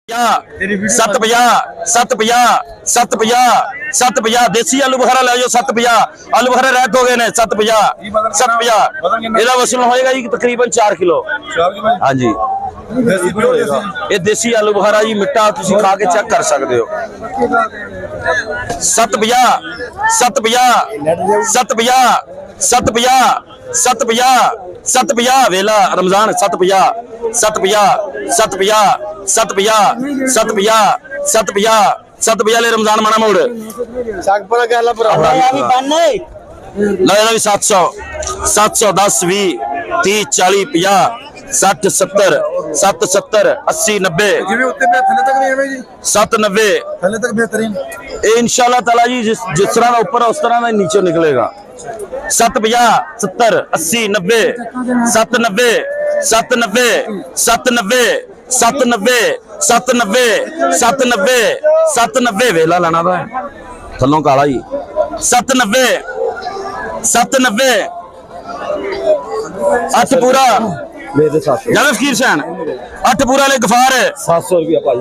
750 देसी आलू बुखारा ले जाओ 750 आलू बुखारा रैत हो गए ने 750 ਇਹਦਾ ਵਸੂਲ ਹੋਏਗਾ ਜੀ ਤਕਰੀਬਨ 4 ਕਿਲੋ ਹਾਂਜੀ ਇਹ ਦੇਸੀ ਆਲੂ ਬੁਖਾਰਾ ਜੀ ਮਿੱਠਾ ਤੁਸੀਂ ਖਾ ਕੇ ਚੈੱਕ ਕਰ ਸਕਦੇ ਹੋ 750 ਵੇਲਾ रमजान 750 ले रमजान माना मोड़ ला 700 710 20 30 40 50 60 70 70 80 90 790 इंशाल्लाह ताला जी जिस तरह का ऊपर है उस तरह का नीचे निकलेगा 750 70 80 90 790 790 790 790 790 790 वेला लाना था थलों काला जी 790 790 8 पूरा फकीर सैन 8 पूरा ले गफार 700 रुपया भाई।